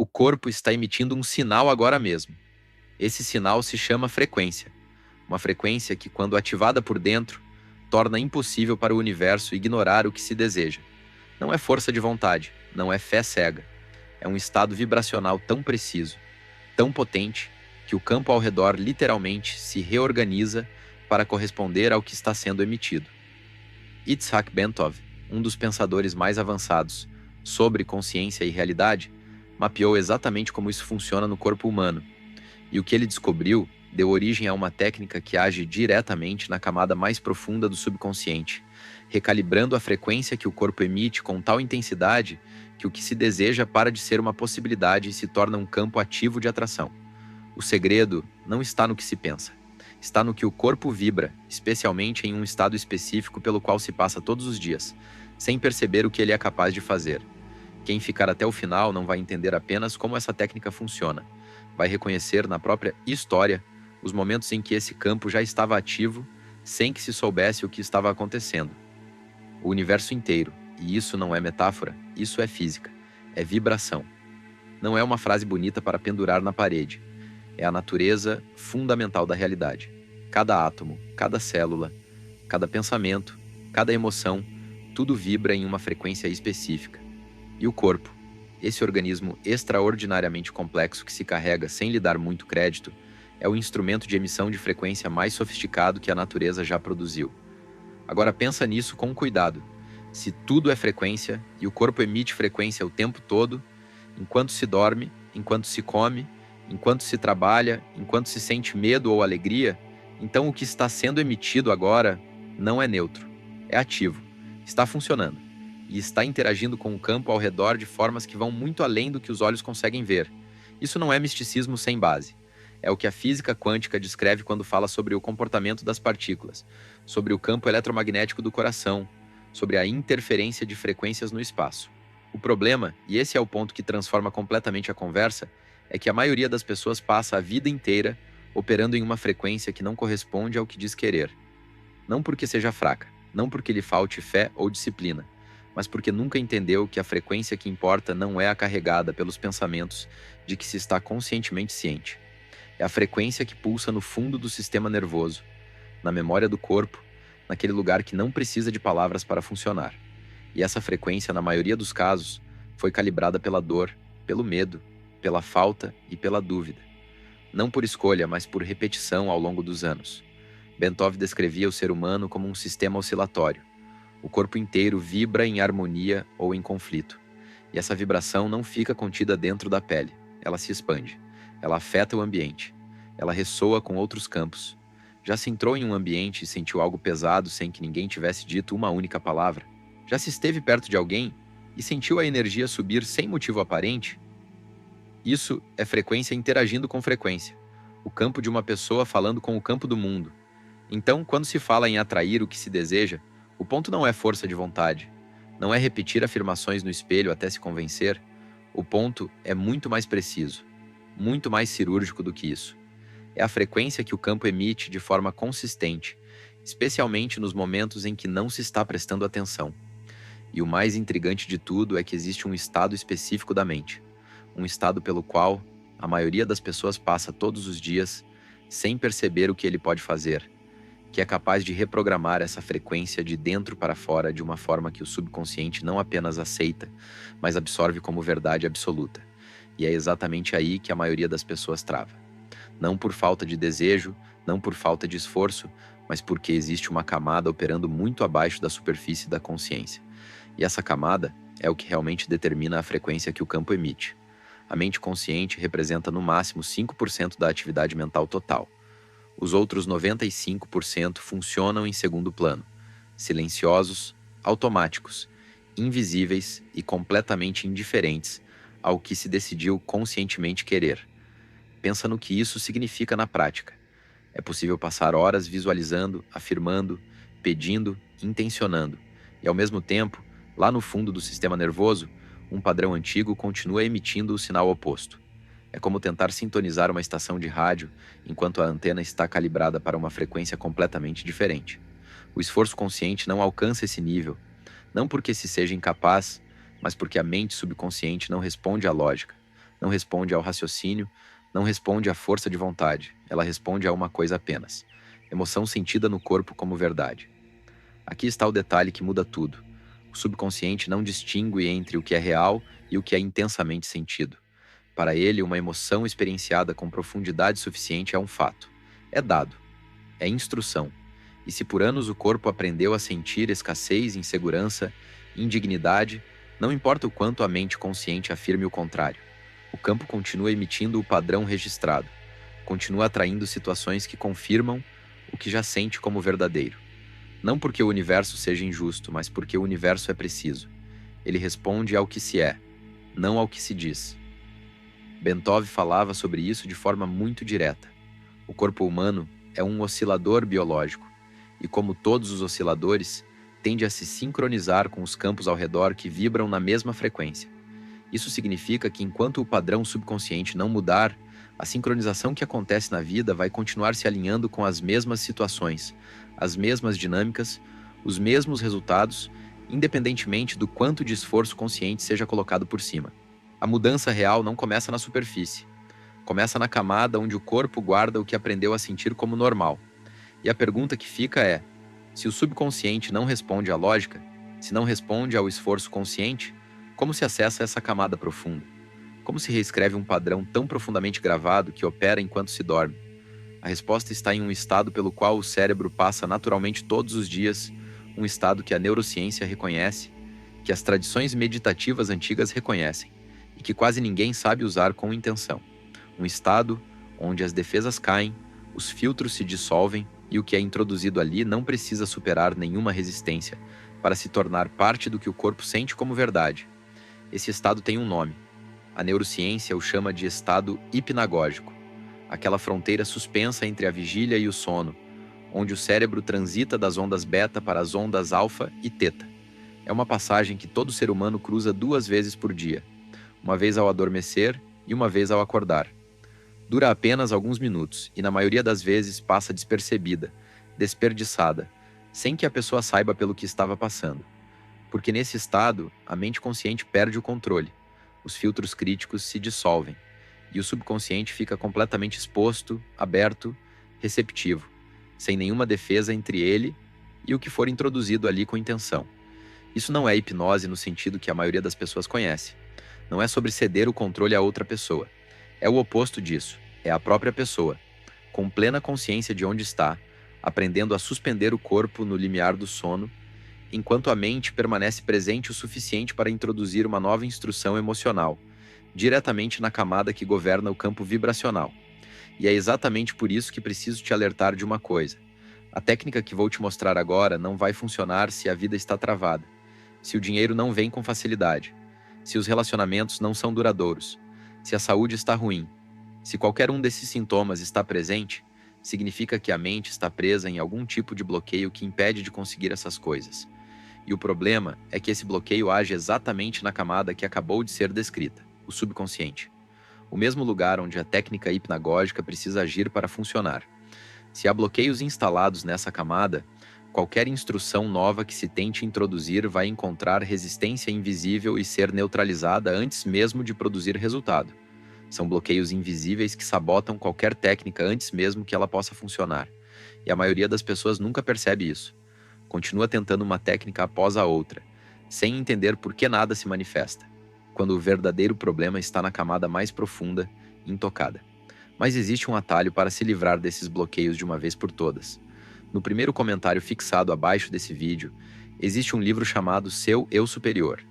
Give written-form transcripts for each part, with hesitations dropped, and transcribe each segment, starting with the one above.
O corpo está emitindo um sinal agora mesmo. Esse sinal se chama frequência. Uma frequência que, quando ativada por dentro, torna impossível para o universo ignorar o que se deseja. Não é força de vontade, não é fé cega. É um estado vibracional tão preciso, tão potente, que o campo ao redor literalmente se reorganiza para corresponder ao que está sendo emitido. Itzhak Bentov, um dos pensadores mais avançados sobre consciência e realidade, mapeou exatamente como isso funciona no corpo humano. E o que ele descobriu deu origem a uma técnica que age diretamente na camada mais profunda do subconsciente, recalibrando a frequência que o corpo emite com tal intensidade que o que se deseja para de ser uma possibilidade e se torna um campo ativo de atração. O segredo não está no que se pensa. Está no que o corpo vibra, especialmente em um estado específico pelo qual se passa todos os dias, sem perceber o que ele é capaz de fazer. Quem ficar até o final não vai entender apenas como essa técnica funciona. Vai reconhecer na própria história os momentos em que esse campo já estava ativo, sem que se soubesse o que estava acontecendo. O universo inteiro, e isso não é metáfora, isso é física, é vibração. Não é uma frase bonita para pendurar na parede. É a natureza fundamental da realidade. Cada átomo, cada célula, cada pensamento, cada emoção, tudo vibra em uma frequência específica. E o corpo, esse organismo extraordinariamente complexo que se carrega sem lhe dar muito crédito, é o instrumento de emissão de frequência mais sofisticado que a natureza já produziu. Agora pensa nisso com cuidado. Se tudo é frequência e o corpo emite frequência o tempo todo, enquanto se dorme, enquanto se come, enquanto se trabalha, enquanto se sente medo ou alegria, então o que está sendo emitido agora não é neutro, é ativo, está funcionando e está interagindo com o campo ao redor de formas que vão muito além do que os olhos conseguem ver. Isso não é misticismo sem base. É o que a física quântica descreve quando fala sobre o comportamento das partículas, sobre o campo eletromagnético do coração, sobre a interferência de frequências no espaço. O problema, e esse é o ponto que transforma completamente a conversa, é que a maioria das pessoas passa a vida inteira operando em uma frequência que não corresponde ao que diz querer. Não porque seja fraca, não porque lhe falte fé ou disciplina, mas porque nunca entendeu que a frequência que importa não é a carregada pelos pensamentos de que se está conscientemente ciente. É a frequência que pulsa no fundo do sistema nervoso, na memória do corpo, naquele lugar que não precisa de palavras para funcionar. E essa frequência, na maioria dos casos, foi calibrada pela dor, pelo medo, pela falta e pela dúvida. Não por escolha, mas por repetição ao longo dos anos. Bentov descrevia o ser humano como um sistema oscilatório. O corpo inteiro vibra em harmonia ou em conflito. E essa vibração não fica contida dentro da pele, ela se expande. Ela afeta o ambiente. Ela ressoa com outros campos. Já se entrou em um ambiente e sentiu algo pesado sem que ninguém tivesse dito uma única palavra? Já se esteve perto de alguém e sentiu a energia subir sem motivo aparente? Isso é frequência interagindo com frequência. O campo de uma pessoa falando com o campo do mundo. Então, quando se fala em atrair o que se deseja, o ponto não é força de vontade. Não é repetir afirmações no espelho até se convencer. O ponto é muito mais preciso. Muito mais cirúrgico do que isso. É a frequência que o campo emite de forma consistente, especialmente nos momentos em que não se está prestando atenção. E o mais intrigante de tudo é que existe um estado específico da mente, um estado pelo qual a maioria das pessoas passa todos os dias sem perceber o que ele pode fazer, que é capaz de reprogramar essa frequência de dentro para fora de uma forma que o subconsciente não apenas aceita, mas absorve como verdade absoluta. E é exatamente aí que a maioria das pessoas trava. Não por falta de desejo, não por falta de esforço, mas porque existe uma camada operando muito abaixo da superfície da consciência. E essa camada é o que realmente determina a frequência que o campo emite. A mente consciente representa no máximo 5% da atividade mental total. Os outros 95% funcionam em segundo plano, silenciosos, automáticos, invisíveis e completamente indiferentes ao que se decidiu conscientemente querer. Pensa no que isso significa na prática. É possível passar horas visualizando, afirmando, pedindo, intencionando, e ao mesmo tempo, lá no fundo do sistema nervoso, um padrão antigo continua emitindo o sinal oposto. É como tentar sintonizar uma estação de rádio enquanto a antena está calibrada para uma frequência completamente diferente. O esforço consciente não alcança esse nível, não porque se seja incapaz, mas porque a mente subconsciente não responde à lógica, não responde ao raciocínio, não responde à força de vontade, ela responde a uma coisa apenas: emoção sentida no corpo como verdade. Aqui está o detalhe que muda tudo. O subconsciente não distingue entre o que é real e o que é intensamente sentido. Para ele, uma emoção experienciada com profundidade suficiente é um fato. É dado. É instrução. E se por anos o corpo aprendeu a sentir escassez, insegurança, indignidade, não importa o quanto a mente consciente afirme o contrário. O campo continua emitindo o padrão registrado. Continua atraindo situações que confirmam o que já sente como verdadeiro. Não porque o universo seja injusto, mas porque o universo é preciso. Ele responde ao que se é, não ao que se diz. Bentov falava sobre isso de forma muito direta. O corpo humano é um oscilador biológico, e como todos os osciladores, tende a se sincronizar com os campos ao redor que vibram na mesma frequência. Isso significa que enquanto o padrão subconsciente não mudar, a sincronização que acontece na vida vai continuar se alinhando com as mesmas situações, as mesmas dinâmicas, os mesmos resultados, independentemente do quanto de esforço consciente seja colocado por cima. A mudança real não começa na superfície. Começa na camada onde o corpo guarda o que aprendeu a sentir como normal. E a pergunta que fica é: se o subconsciente não responde à lógica, se não responde ao esforço consciente, como se acessa essa camada profunda? Como se reescreve um padrão tão profundamente gravado que opera enquanto se dorme? A resposta está em um estado pelo qual o cérebro passa naturalmente todos os dias, um estado que a neurociência reconhece, que as tradições meditativas antigas reconhecem, e que quase ninguém sabe usar com intenção. Um estado onde as defesas caem, os filtros se dissolvem e o que é introduzido ali não precisa superar nenhuma resistência para se tornar parte do que o corpo sente como verdade. Esse estado tem um nome. A neurociência o chama de estado hipnagógico, aquela fronteira suspensa entre a vigília e o sono, onde o cérebro transita das ondas beta para as ondas alfa e teta. É uma passagem que todo ser humano cruza 2 vezes por dia, uma vez ao adormecer e uma vez ao acordar. Dura apenas alguns minutos e, na maioria das vezes, passa despercebida, desperdiçada, sem que a pessoa saiba pelo que estava passando. Porque nesse estado, a mente consciente perde o controle, os filtros críticos se dissolvem, e o subconsciente fica completamente exposto, aberto, receptivo, sem nenhuma defesa entre ele e o que for introduzido ali com intenção. Isso não é hipnose no sentido que a maioria das pessoas conhece. Não é sobre ceder o controle a outra pessoa. É o oposto disso. É a própria pessoa, com plena consciência de onde está, aprendendo a suspender o corpo no limiar do sono, enquanto a mente permanece presente o suficiente para introduzir uma nova instrução emocional, diretamente na camada que governa o campo vibracional. E é exatamente por isso que preciso te alertar de uma coisa. A técnica que vou te mostrar agora não vai funcionar se a vida está travada, se o dinheiro não vem com facilidade, se os relacionamentos não são duradouros, se a saúde está ruim. Se qualquer um desses sintomas está presente, significa que a mente está presa em algum tipo de bloqueio que impede de conseguir essas coisas. E o problema é que esse bloqueio age exatamente na camada que acabou de ser descrita, o subconsciente. O mesmo lugar onde a técnica hipnagógica precisa agir para funcionar. Se há bloqueios instalados nessa camada, qualquer instrução nova que se tente introduzir vai encontrar resistência invisível e ser neutralizada antes mesmo de produzir resultado. São bloqueios invisíveis que sabotam qualquer técnica antes mesmo que ela possa funcionar. E a maioria das pessoas nunca percebe isso. Continua tentando uma técnica após a outra, sem entender por que nada se manifesta, quando o verdadeiro problema está na camada mais profunda, intocada. Mas existe um atalho para se livrar desses bloqueios de uma vez por todas. No primeiro comentário fixado abaixo desse vídeo, existe um livro chamado Seu Eu Superior.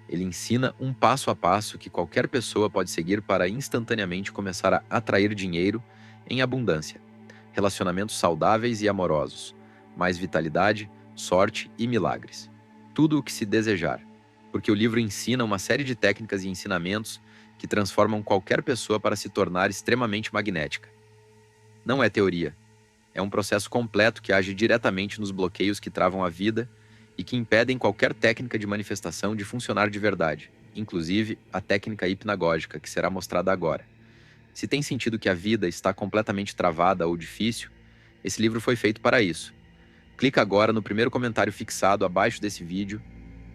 Ele ensina um passo a passo que qualquer pessoa pode seguir para instantaneamente começar a atrair dinheiro em abundância, relacionamentos saudáveis e amorosos, mais vitalidade, sorte e milagres. Tudo o que se desejar, porque o livro ensina uma série de técnicas e ensinamentos que transformam qualquer pessoa para se tornar extremamente magnética. Não é teoria. É um processo completo que age diretamente nos bloqueios que travam a vida e que impedem qualquer técnica de manifestação de funcionar de verdade, inclusive a técnica hipnagógica, que será mostrada agora. Se tem sentido que a vida está completamente travada ou difícil, esse livro foi feito para isso. Clica agora no primeiro comentário fixado abaixo desse vídeo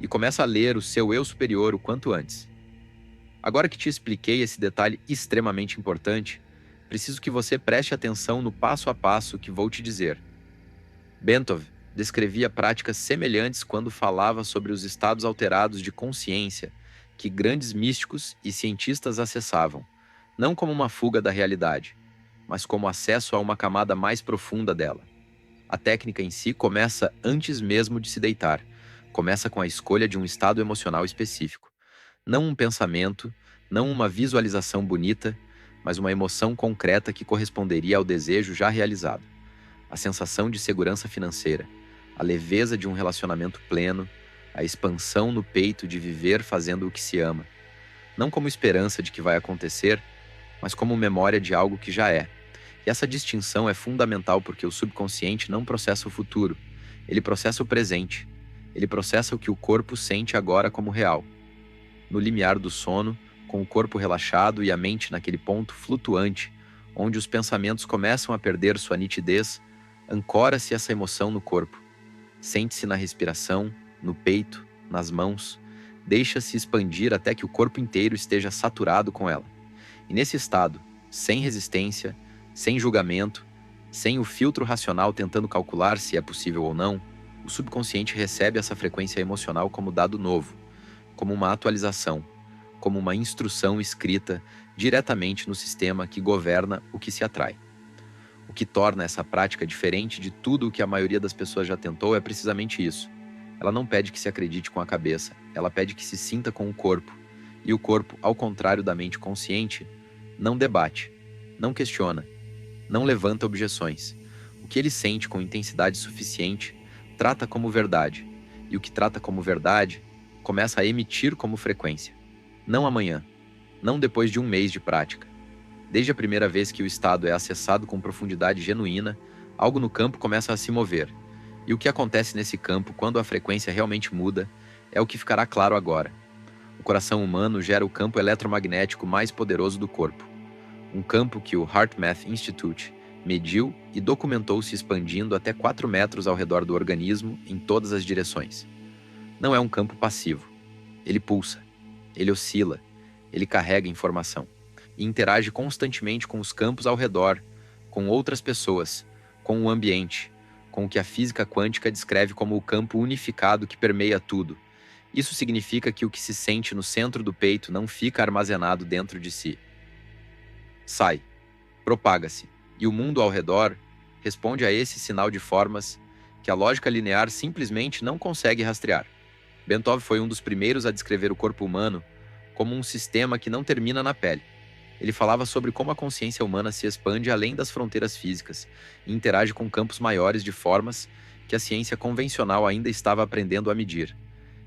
e começa a ler o Seu Eu Superior o quanto antes. Agora que te expliquei esse detalhe extremamente importante, preciso que você preste atenção no passo a passo que vou te dizer. Bentov descrevia práticas semelhantes quando falava sobre os estados alterados de consciência que grandes místicos e cientistas acessavam, não como uma fuga da realidade, mas como acesso a uma camada mais profunda dela. A técnica em si começa antes mesmo de se deitar, começa com a escolha de um estado emocional específico. Não um pensamento, não uma visualização bonita, mas uma emoção concreta que corresponderia ao desejo já realizado. A sensação de segurança financeira, a leveza de um relacionamento pleno, a expansão no peito de viver fazendo o que se ama. Não como esperança de que vai acontecer, mas como memória de algo que já é. E essa distinção é fundamental porque o subconsciente não processa o futuro, ele processa o presente. Ele processa o que o corpo sente agora como real. No limiar do sono, com o corpo relaxado e a mente naquele ponto flutuante, onde os pensamentos começam a perder sua nitidez, ancora-se essa emoção no corpo. Sente-se na respiração, no peito, nas mãos, deixa-se expandir até que o corpo inteiro esteja saturado com ela. E nesse estado, sem resistência, sem julgamento, sem o filtro racional tentando calcular se é possível ou não, o subconsciente recebe essa frequência emocional como dado novo, como uma atualização, como uma instrução escrita diretamente no sistema que governa o que se atrai. O que torna essa prática diferente de tudo o que a maioria das pessoas já tentou é precisamente isso. Ela não pede que se acredite com a cabeça, ela pede que se sinta com o corpo. E o corpo, ao contrário da mente consciente, não debate, não questiona, não levanta objeções. O que ele sente com intensidade suficiente, trata como verdade. E o que trata como verdade, começa a emitir como frequência. Não amanhã, não depois de um mês de prática. Desde a primeira vez que o estado é acessado com profundidade genuína, algo no campo começa a se mover. E o que acontece nesse campo quando a frequência realmente muda é o que ficará claro agora. O coração humano gera o campo eletromagnético mais poderoso do corpo. Um campo que o HeartMath Institute mediu e documentou se expandindo até 4 metros ao redor do organismo em todas as direções. Não é um campo passivo. Ele pulsa, ele oscila, ele carrega informação e interage constantemente com os campos ao redor, com outras pessoas, com o ambiente, com o que a física quântica descreve como o campo unificado que permeia tudo. Isso significa que o que se sente no centro do peito não fica armazenado dentro de si. Sai, propaga-se, e o mundo ao redor responde a esse sinal de formas que a lógica linear simplesmente não consegue rastrear. Bentov foi um dos primeiros a descrever o corpo humano como um sistema que não termina na pele. Ele falava sobre como a consciência humana se expande além das fronteiras físicas e interage com campos maiores de formas que a ciência convencional ainda estava aprendendo a medir.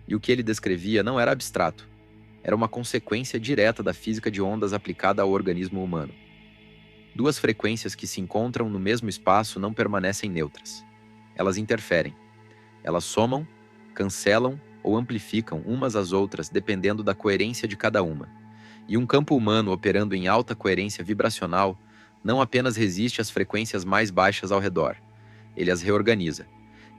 E o que ele descrevia não era abstrato, era uma consequência direta da física de ondas aplicada ao organismo humano. Duas frequências que se encontram no mesmo espaço não permanecem neutras. Elas interferem. Elas somam, cancelam ou amplificam umas às outras dependendo da coerência de cada uma. E um campo humano operando em alta coerência vibracional não apenas resiste às frequências mais baixas ao redor, ele as reorganiza.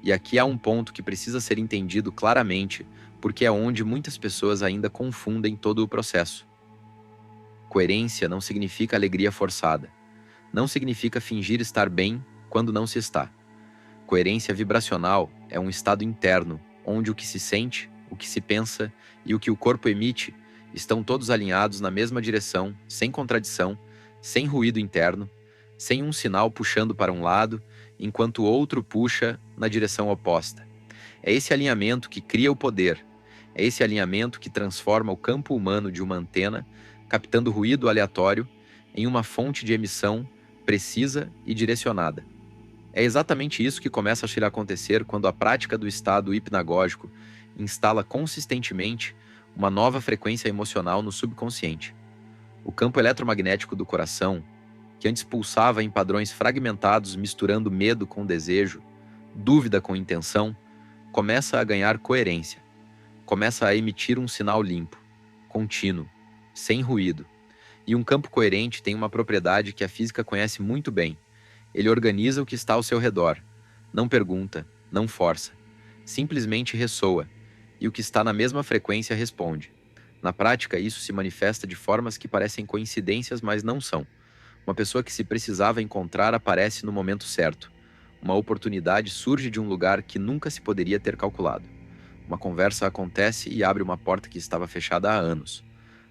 E aqui há um ponto que precisa ser entendido claramente, porque é onde muitas pessoas ainda confundem todo o processo. Coerência não significa alegria forçada. Não significa fingir estar bem quando não se está. Coerência vibracional é um estado interno, onde o que se sente, o que se pensa e o que o corpo emite estão todos alinhados na mesma direção, sem contradição, sem ruído interno, sem um sinal puxando para um lado, enquanto o outro puxa na direção oposta. É esse alinhamento que cria o poder. É esse alinhamento que transforma o campo humano de uma antena, captando ruído aleatório, em uma fonte de emissão precisa e direcionada. É exatamente isso que começa a acontecer quando a prática do estado hipnagógico instala consistentemente uma nova frequência emocional no subconsciente. O campo eletromagnético do coração, que antes pulsava em padrões fragmentados misturando medo com desejo, dúvida com intenção, começa a ganhar coerência. Começa a emitir um sinal limpo, contínuo, sem ruído. E um campo coerente tem uma propriedade que a física conhece muito bem. Ele organiza o que está ao seu redor. Não pergunta, não força. Simplesmente ressoa. E o que está na mesma frequência responde. Na prática, isso se manifesta de formas que parecem coincidências, mas não são. Uma pessoa que se precisava encontrar aparece no momento certo. Uma oportunidade surge de um lugar que nunca se poderia ter calculado. Uma conversa acontece e abre uma porta que estava fechada há anos.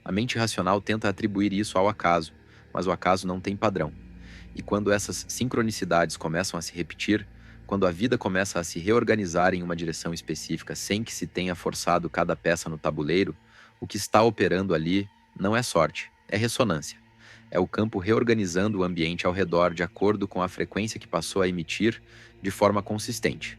A mente racional tenta atribuir isso ao acaso, mas o acaso não tem padrão. E quando essas sincronicidades começam a se repetir, quando a vida começa a se reorganizar em uma direção específica sem que se tenha forçado cada peça no tabuleiro, o que está operando ali não é sorte, é ressonância. É o campo reorganizando o ambiente ao redor de acordo com a frequência que passou a emitir de forma consistente.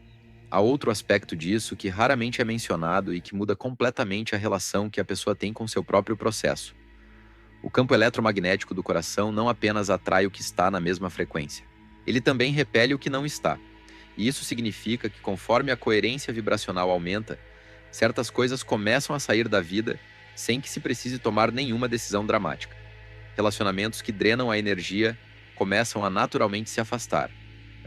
Há outro aspecto disso que raramente é mencionado e que muda completamente a relação que a pessoa tem com seu próprio processo. O campo eletromagnético do coração não apenas atrai o que está na mesma frequência, ele também repele o que não está. E isso significa que, conforme a coerência vibracional aumenta, certas coisas começam a sair da vida sem que se precise tomar nenhuma decisão dramática. Relacionamentos que drenam a energia começam a naturalmente se afastar.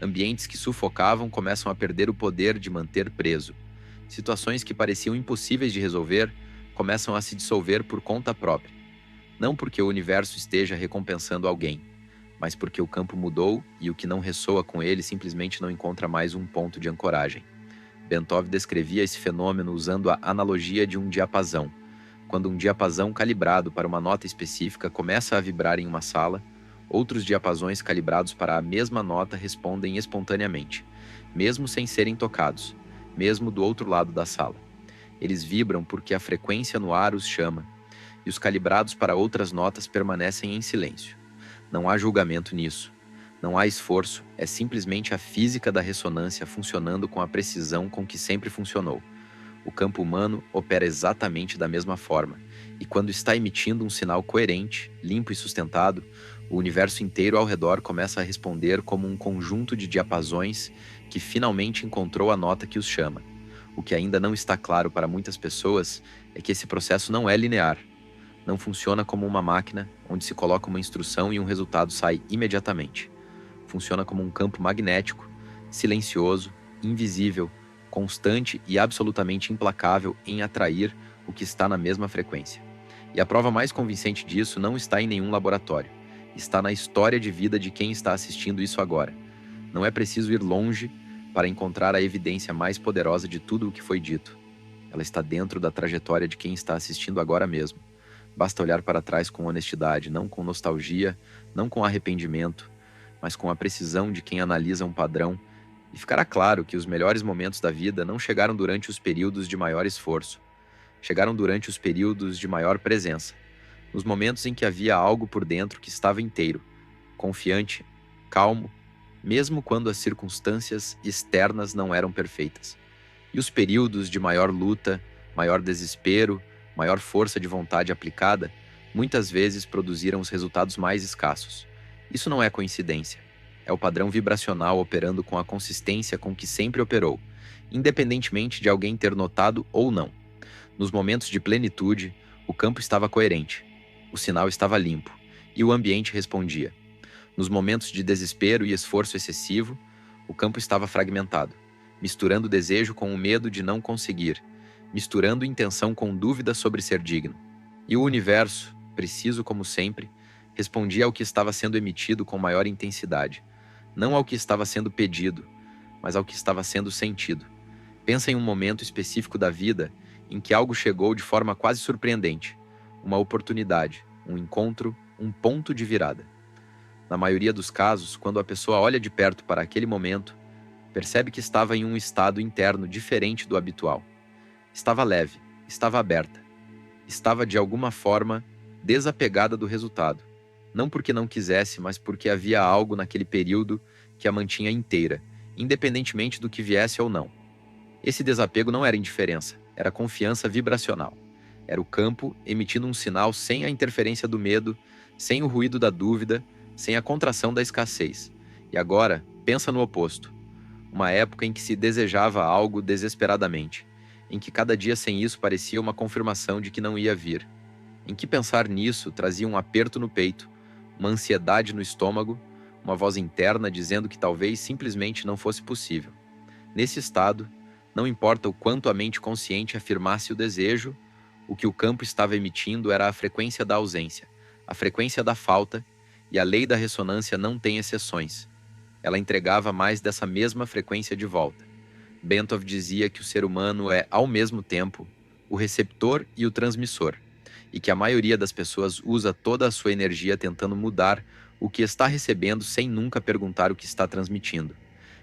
Ambientes que sufocavam começam a perder o poder de manter preso. Situações que pareciam impossíveis de resolver começam a se dissolver por conta própria. Não porque o universo esteja recompensando alguém, mas porque o campo mudou e o que não ressoa com ele simplesmente não encontra mais um ponto de ancoragem. Bentov descrevia esse fenômeno usando a analogia de um diapasão. Quando um diapasão calibrado para uma nota específica começa a vibrar em uma sala, outros diapasões calibrados para a mesma nota respondem espontaneamente, mesmo sem serem tocados, mesmo do outro lado da sala. Eles vibram porque a frequência no ar os chama, e os calibrados para outras notas permanecem em silêncio. Não há julgamento nisso. Não há esforço, é simplesmente a física da ressonância funcionando com a precisão com que sempre funcionou. O campo humano opera exatamente da mesma forma, e quando está emitindo um sinal coerente, limpo e sustentado, o universo inteiro ao redor começa a responder como um conjunto de diapasões que finalmente encontrou a nota que os chama. O que ainda não está claro para muitas pessoas é que esse processo não é linear. Não funciona como uma máquina onde se coloca uma instrução e um resultado sai imediatamente. Funciona como um campo magnético, silencioso, invisível, constante e absolutamente implacável em atrair o que está na mesma frequência. E a prova mais convincente disso não está em nenhum laboratório. Está na história de vida de quem está assistindo isso agora. Não é preciso ir longe para encontrar a evidência mais poderosa de tudo o que foi dito. Ela está dentro da trajetória de quem está assistindo agora mesmo. Basta olhar para trás com honestidade, não com nostalgia, não com arrependimento, mas com a precisão de quem analisa um padrão, e ficará claro que os melhores momentos da vida não chegaram durante os períodos de maior esforço. Chegaram durante os períodos de maior presença, nos momentos em que havia algo por dentro que estava inteiro, confiante, calmo, mesmo quando as circunstâncias externas não eram perfeitas. E os períodos de maior luta, maior desespero, maior força de vontade aplicada, muitas vezes produziram os resultados mais escassos. Isso não é coincidência. É o padrão vibracional operando com a consistência com que sempre operou, independentemente de alguém ter notado ou não. Nos momentos de plenitude, o campo estava coerente, o sinal estava limpo, e o ambiente respondia. Nos momentos de desespero e esforço excessivo, o campo estava fragmentado, misturando o desejo com o medo de não conseguir, misturando intenção com dúvida sobre ser digno. E o universo, preciso como sempre, respondia ao que estava sendo emitido com maior intensidade, não ao que estava sendo pedido, mas ao que estava sendo sentido. Pensa em um momento específico da vida em que algo chegou de forma quase surpreendente, uma oportunidade, um encontro, um ponto de virada. Na maioria dos casos, quando a pessoa olha de perto para aquele momento, percebe que estava em um estado interno diferente do habitual. Estava leve, estava aberta, estava de alguma forma desapegada do resultado. Não porque não quisesse, mas porque havia algo naquele período que a mantinha inteira, independentemente do que viesse ou não. Esse desapego não era indiferença, era confiança vibracional. Era o campo emitindo um sinal sem a interferência do medo, sem o ruído da dúvida, sem a contração da escassez. E agora, pensa no oposto. Uma época em que se desejava algo desesperadamente, em que cada dia sem isso parecia uma confirmação de que não ia vir, em que pensar nisso trazia um aperto no peito, uma ansiedade no estômago, uma voz interna dizendo que talvez simplesmente não fosse possível. Nesse estado, não importa o quanto a mente consciente afirmasse o desejo, O que o campo estava emitindo era a frequência da ausência, a frequência da falta, e a lei da ressonância não tem exceções. Ela entregava mais dessa mesma frequência de volta. Bentov dizia que o ser humano é, ao mesmo tempo, o receptor e o transmissor, e que a maioria das pessoas usa toda a sua energia tentando mudar o que está recebendo sem nunca perguntar o que está transmitindo.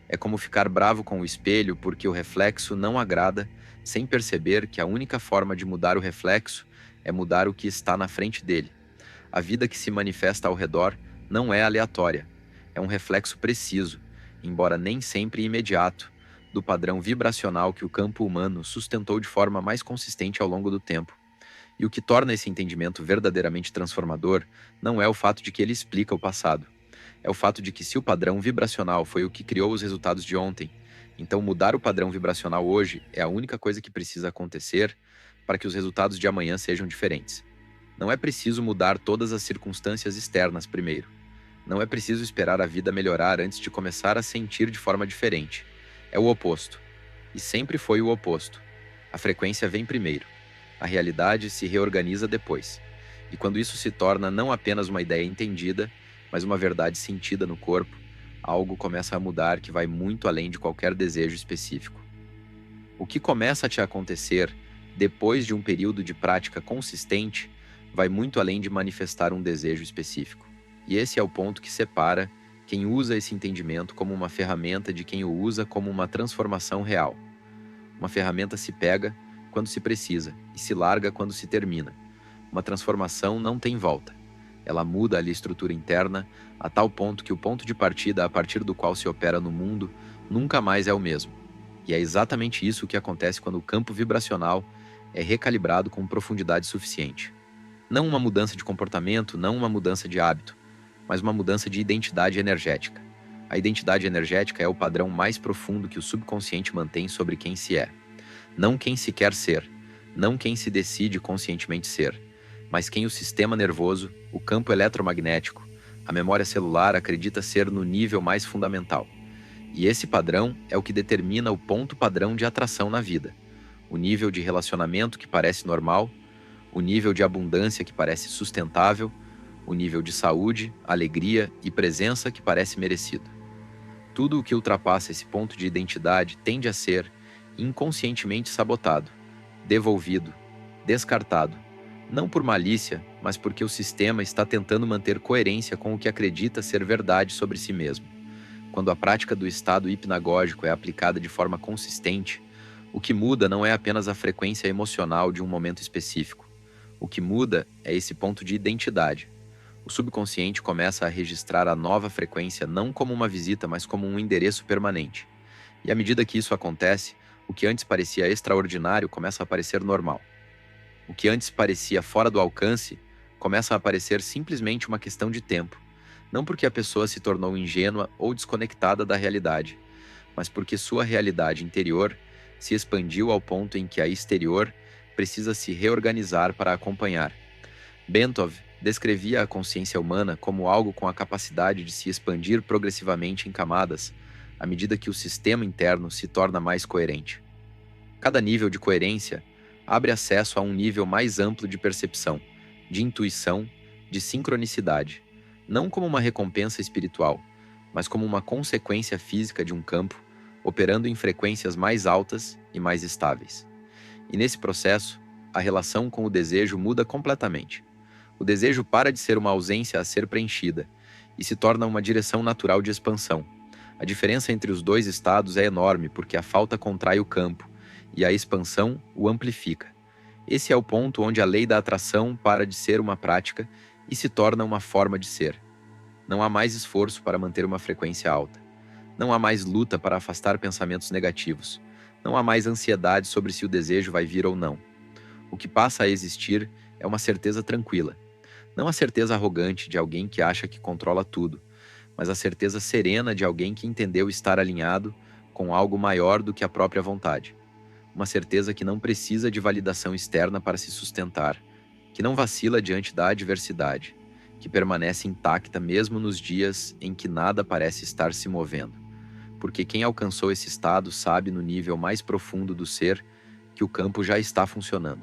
É como ficar bravo com o espelho porque o reflexo não agrada, sem perceber que a única forma de mudar o reflexo é mudar o que está na frente dele. A vida que se manifesta ao redor não é aleatória, é um reflexo preciso, embora nem sempre imediato, do padrão vibracional que o campo humano sustentou de forma mais consistente ao longo do tempo. E o que torna esse entendimento verdadeiramente transformador não é o fato de que ele explica o passado. É o fato de que se o padrão vibracional foi o que criou os resultados de ontem, então mudar o padrão vibracional hoje é a única coisa que precisa acontecer para que os resultados de amanhã sejam diferentes. Não é preciso mudar todas as circunstâncias externas primeiro. Não é preciso esperar a vida melhorar antes de começar a sentir de forma diferente. É o oposto. E sempre foi o oposto. A frequência vem primeiro. A realidade se reorganiza depois. E quando isso se torna não apenas uma ideia entendida, mas uma verdade sentida no corpo, algo começa a mudar que vai muito além de qualquer desejo específico. O que começa a te acontecer depois de um período de prática consistente vai muito além de manifestar um desejo específico. E esse é o ponto que separa quem usa esse entendimento como uma ferramenta de quem o usa como uma transformação real. Uma ferramenta se pega quando se precisa e se larga quando se termina. Uma transformação não tem volta. Ela muda ali a estrutura interna a tal ponto que o ponto de partida a partir do qual se opera no mundo nunca mais é o mesmo. E é exatamente isso que acontece quando o campo vibracional é recalibrado com profundidade suficiente. Não uma mudança de comportamento, não uma mudança de hábito, mas uma mudança de identidade energética. A identidade energética é o padrão mais profundo que o subconsciente mantém sobre quem se é. Não quem se quer ser, não quem se decide conscientemente ser, mas quem o sistema nervoso, o campo eletromagnético, a memória celular acredita ser no nível mais fundamental. E esse padrão é o que determina o ponto padrão de atração na vida. O nível de relacionamento que parece normal, o nível de abundância que parece sustentável, o nível de saúde, alegria e presença que parece merecido. Tudo o que ultrapassa esse ponto de identidade tende a ser inconscientemente sabotado, devolvido, descartado, não por malícia, mas porque o sistema está tentando manter coerência com o que acredita ser verdade sobre si mesmo. Quando a prática do estado hipnagógico é aplicada de forma consistente, o que muda não é apenas a frequência emocional de um momento específico. O que muda é esse ponto de identidade. O subconsciente começa a registrar a nova frequência não como uma visita, mas como um endereço permanente. E à medida que isso acontece, o que antes parecia extraordinário começa a parecer normal. O que antes parecia fora do alcance começa a parecer simplesmente uma questão de tempo. Não porque a pessoa se tornou ingênua ou desconectada da realidade, mas porque sua realidade interior se expandiu ao ponto em que a exterior precisa se reorganizar para acompanhar. Bentov descrevia a consciência humana como algo com a capacidade de se expandir progressivamente em camadas, à medida que o sistema interno se torna mais coerente. Cada nível de coerência abre acesso a um nível mais amplo de percepção, de intuição, de sincronicidade, não como uma recompensa espiritual, mas como uma consequência física de um campo operando em frequências mais altas e mais estáveis. E nesse processo, a relação com o desejo muda completamente. O desejo para de ser uma ausência a ser preenchida e se torna uma direção natural de expansão. A diferença entre os dois estados é enorme porque a falta contrai o campo e a expansão o amplifica. Esse é o ponto onde a lei da atração para de ser uma prática e se torna uma forma de ser. Não há mais esforço para manter uma frequência alta. Não há mais luta para afastar pensamentos negativos. Não há mais ansiedade sobre se o desejo vai vir ou não. O que passa a existir é uma certeza tranquila. Não a certeza arrogante de alguém que acha que controla tudo, mas a certeza serena de alguém que entendeu estar alinhado com algo maior do que a própria vontade. Uma certeza que não precisa de validação externa para se sustentar, que não vacila diante da adversidade, que permanece intacta mesmo nos dias em que nada parece estar se movendo. Porque quem alcançou esse estado sabe no nível mais profundo do ser que o campo já está funcionando.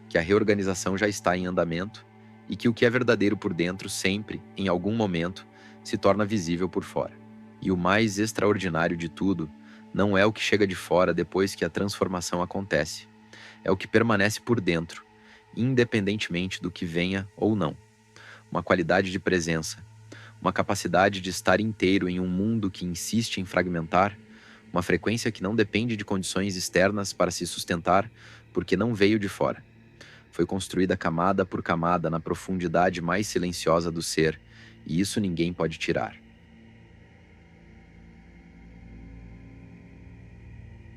que a reorganização já está em andamento e que o que é verdadeiro por dentro sempre, em algum momento, se torna visível por fora. E o mais extraordinário de tudo não é o que chega de fora depois que a transformação acontece, é o que permanece por dentro, independentemente do que venha ou não. Uma qualidade de presença, uma capacidade de estar inteiro em um mundo que insiste em fragmentar, uma frequência que não depende de condições externas para se sustentar, porque não veio de fora. Foi construída camada por camada na profundidade mais silenciosa do ser, e isso ninguém pode tirar.